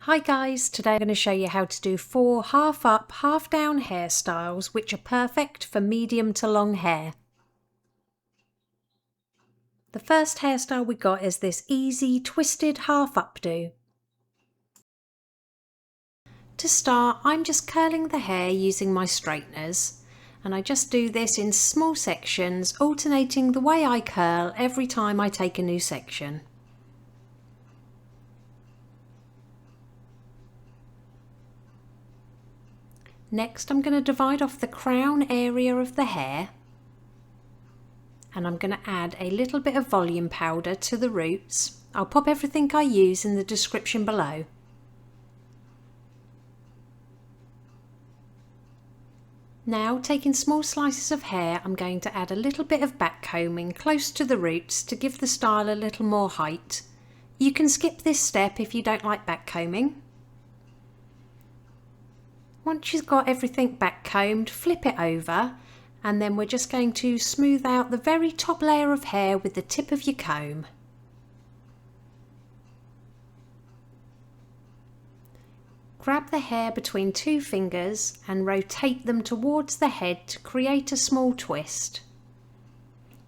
Hi guys, today I'm going to show you how to do 4 half up, half down hairstyles which are perfect for medium to long hair. The first hairstyle we got is this easy twisted half updo. To start, I'm just curling the hair using my straighteners, and I just do this in small sections, alternating the way I curl every time I take a new section. Next, I'm going to divide off the crown area of the hair, and I'm going to add a little bit of volume powder to the roots. I'll pop everything I use in the description below. Now, taking small slices of hair, I'm going to add a little bit of back combing close to the roots to give the style a little more height. You can skip this step if you don't like back combing. Once you've got everything back combed, flip it over, and then we're just going to smooth out the very top layer of hair with the tip of your comb. Grab the hair between two fingers and rotate them towards the head to create a small twist.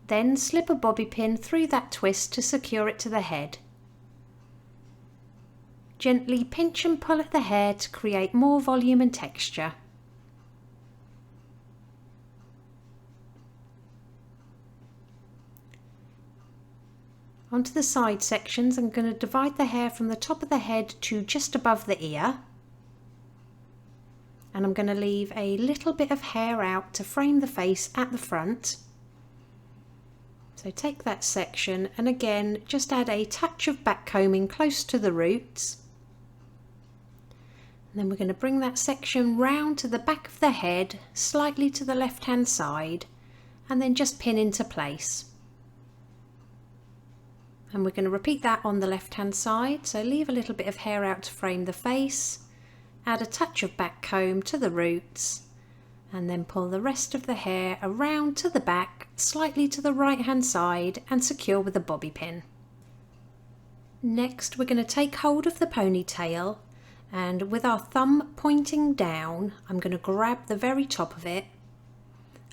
Then slip a bobby pin through that twist to secure it to the head. Gently pinch and pull at the hair to create more volume and texture. Onto the side sections, I'm going to divide the hair from the top of the head to just above the ear. And I'm going to leave a little bit of hair out to frame the face at the front. So take that section and again just add a touch of back combing close to the roots. And then we're going to bring that section round to the back of the head, slightly to the left hand side, and then just pin into place. And we're going to repeat that on the left hand side, so leave a little bit of hair out to frame the face, add a touch of back comb to the roots, and then pull the rest of the hair around to the back, slightly to the right hand side, and secure with a bobby pin. Next, we're going to take hold of the ponytail, and with our thumb pointing down, I'm going to grab the very top of it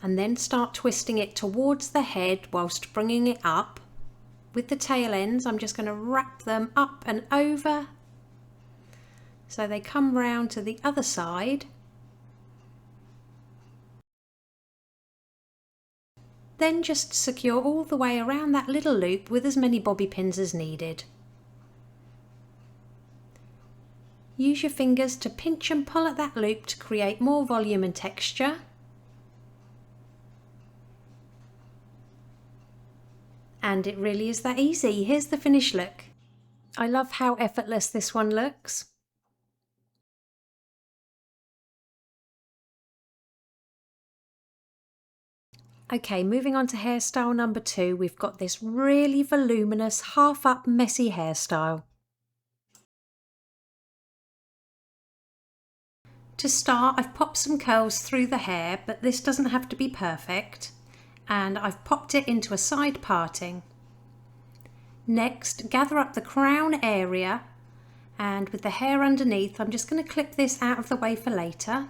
and then start twisting it towards the head whilst bringing it up. With the tail ends, I'm just going to wrap them up and over so they come round to the other side. Then just secure all the way around that little loop with as many bobby pins as needed. Use your fingers to pinch and pull at that loop to create more volume and texture. And it really is that easy. Here's the finished look. I love how effortless this one looks. Okay, moving on to hairstyle number 2, we've got this really voluminous, half up, messy hairstyle. To start, I've popped some curls through the hair, but this doesn't have to be perfect, and I've popped it into a side parting. Next, gather up the crown area, and with the hair underneath, I'm just going to clip this out of the way for later.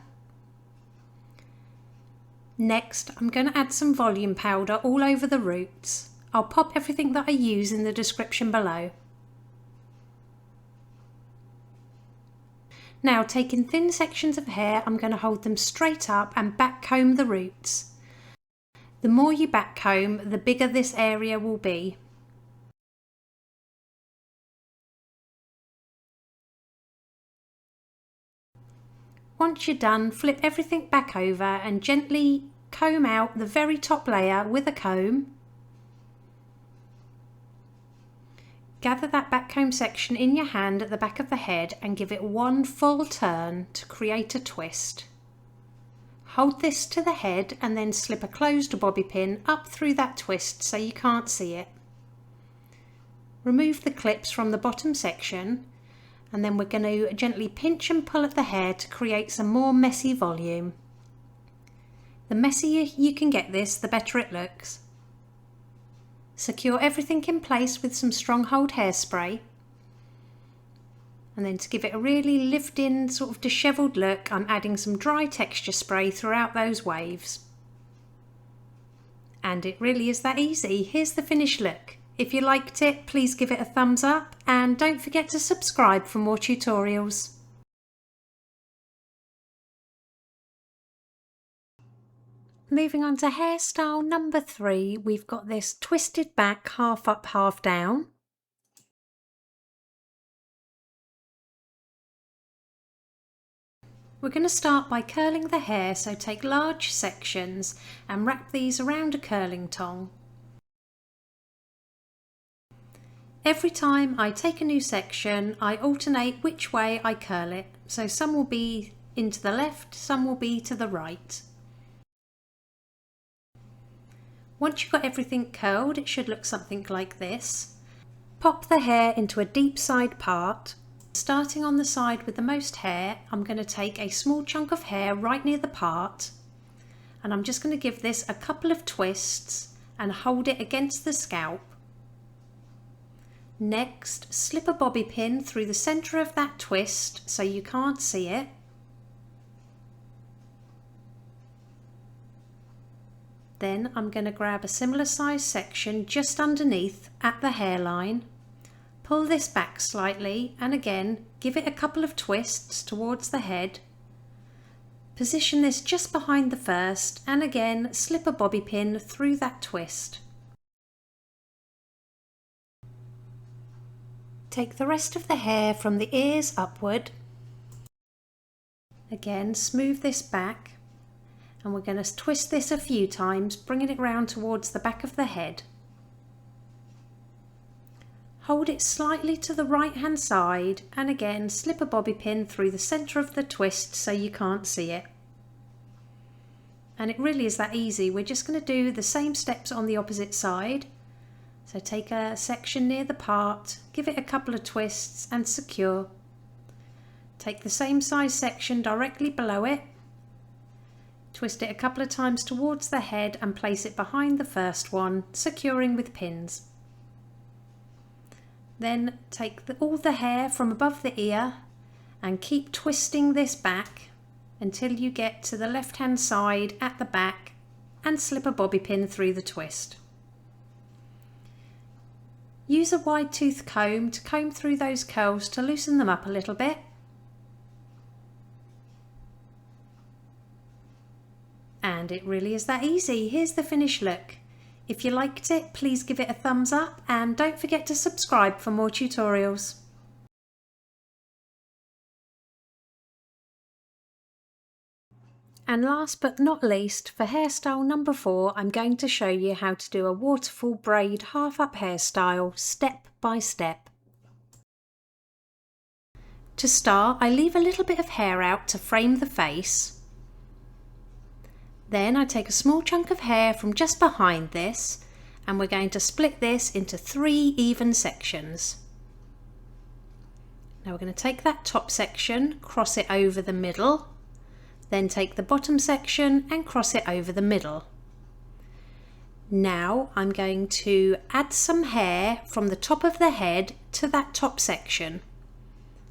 Next, I'm going to add some volume powder all over the roots. I'll pop everything that I use in the description below. Now, taking thin sections of hair, I'm going to hold them straight up and back comb the roots. The more you back comb, the bigger this area will be. Once you're done, flip everything back over and gently comb out the very top layer with a comb. Gather that back comb section in your hand at the back of the head and give it one full turn to create a twist. Hold this to the head and then slip a closed bobby pin up through that twist so you can't see it. Remove the clips from the bottom section, and then we're going to gently pinch and pull at the hair to create some more messy volume. The messier you can get this, the better it looks. Secure everything in place with some strong hold hairspray, And then to give it a really lived in sort of dishevelled look, I'm adding some dry texture spray throughout those waves. And it really is that easy. Here's the finished look. If you liked it, please give it a thumbs up and don't forget to subscribe for more tutorials. Moving on to hairstyle number 3, we've got this twisted back half up, half down. We're going to start by curling the hair, so take large sections and wrap these around a curling tong. Every time I take a new section, I alternate which way I curl it, so some will be into the left, some will be to the right. Once you've got everything curled, it should look something like this. Pop the hair into a deep side part. Starting on the side with the most hair, I'm going to take a small chunk of hair right near the part, and I'm just going to give this a couple of twists and hold it against the scalp. Next, slip a bobby pin through the centre of that twist so you can't see it. Then I'm going to grab a similar size section just underneath at the hairline. Pull this back slightly and again give it a couple of twists towards the head. Position this just behind the first and again slip a bobby pin through that twist. Take the rest of the hair from the ears upward. Again smooth this back and we're going to twist this a few times, bringing it round towards the back of the head. Hold it slightly to the right hand side and again slip a bobby pin through the centre of the twist so you can't see it. And it really is that easy. We're just going to do the same steps on the opposite side. So take a section near the part, give it a couple of twists and secure. Take the same size section directly below it, twist it a couple of times towards the head and place it behind the first one, securing with pins. Then take all the hair from above the ear and keep twisting this back until you get to the left hand side at the back and slip a bobby pin through the twist. Use a wide tooth comb to comb through those curls to loosen them up a little bit. And it really is that easy. Here's the finished look. If you liked it, please give it a thumbs up and don't forget to subscribe for more tutorials. And last but not least, for hairstyle number 4, I'm going to show you how to do a waterfall braid half up hairstyle step by step. To start, I leave a little bit of hair out to frame the face. Then I take a small chunk of hair from just behind this and we're going to split this into 3 even sections. Now we're going to take that top section, cross it over the middle, then take the bottom section and cross it over the middle. Now I'm going to add some hair from the top of the head to that top section.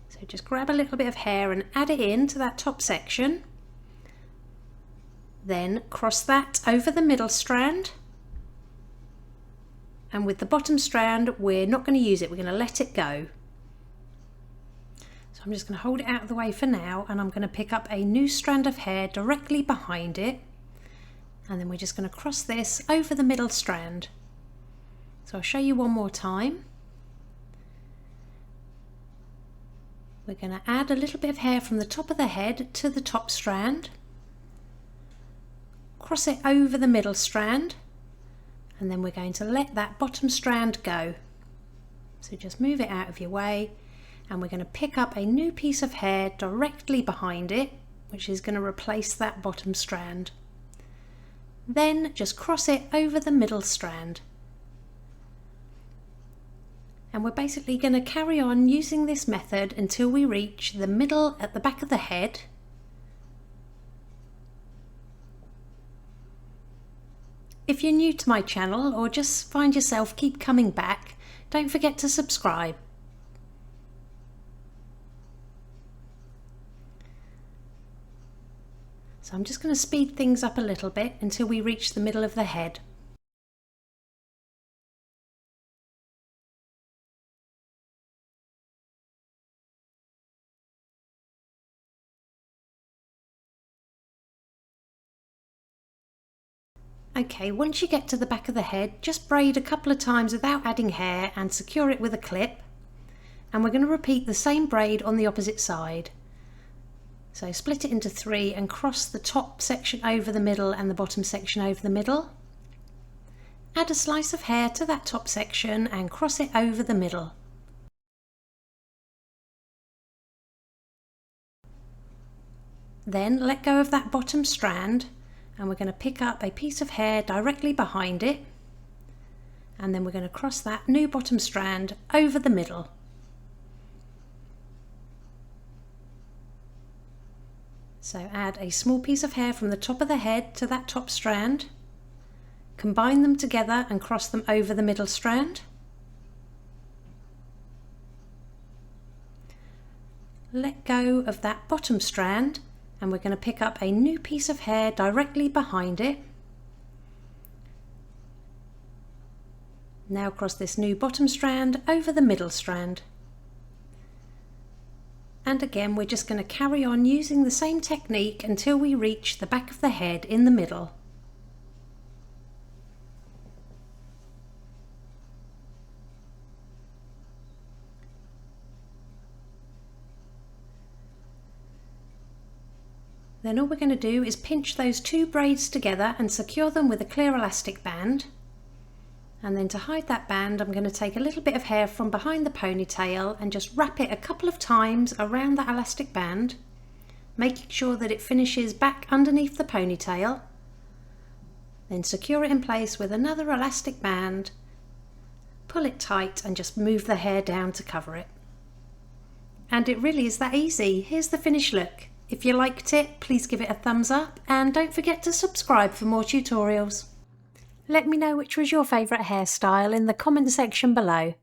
So just grab a little bit of hair and add it into that top section. Then cross that over the middle strand, and with the bottom strand we're not going to use it, we're going to let it go. So I'm just going to hold it out of the way for now and I'm going to pick up a new strand of hair directly behind it, and then we're just going to cross this over the middle strand. So I'll show you one more time. We're going to add a little bit of hair from the top of the head to the top strand. Cross it over the middle strand and then we're going to let that bottom strand go. So just move it out of your way and we're going to pick up a new piece of hair directly behind it, which is going to replace that bottom strand. Then just cross it over the middle strand. And we're basically going to carry on using this method until we reach the middle at the back of the head. If you're new to my channel or just find yourself keep coming back, don't forget to subscribe. So I'm just going to speed things up a little bit until we reach the middle of the head. Okay, once you get to the back of the head, just braid a couple of times without adding hair and secure it with a clip. And we're going to repeat the same braid on the opposite side. So split it into 3 and cross the top section over the middle and the bottom section over the middle. Add a slice of hair to that top section and cross it over the middle. Then let go of that bottom strand and we're going to pick up a piece of hair directly behind it, and then we're going to cross that new bottom strand over the middle. So add a small piece of hair from the top of the head to that top strand, combine them together and cross them over the middle strand. Let go of that bottom strand and we're going to pick up a new piece of hair directly behind it. Now cross this new bottom strand over the middle strand. And again, we're just going to carry on using the same technique until we reach the back of the head in the middle. Then all we're going to do is pinch those 2 braids together and secure them with a clear elastic band. And then to hide that band, I'm going to take a little bit of hair from behind the ponytail and just wrap it a couple of times around that elastic band, making sure that it finishes back underneath the ponytail. Then secure it in place with another elastic band, pull it tight and just move the hair down to cover it. And it really is that easy. Here's the finished look. If you liked it, please give it a thumbs up and don't forget to subscribe for more tutorials. Let me know which was your favourite hairstyle in the comment section below.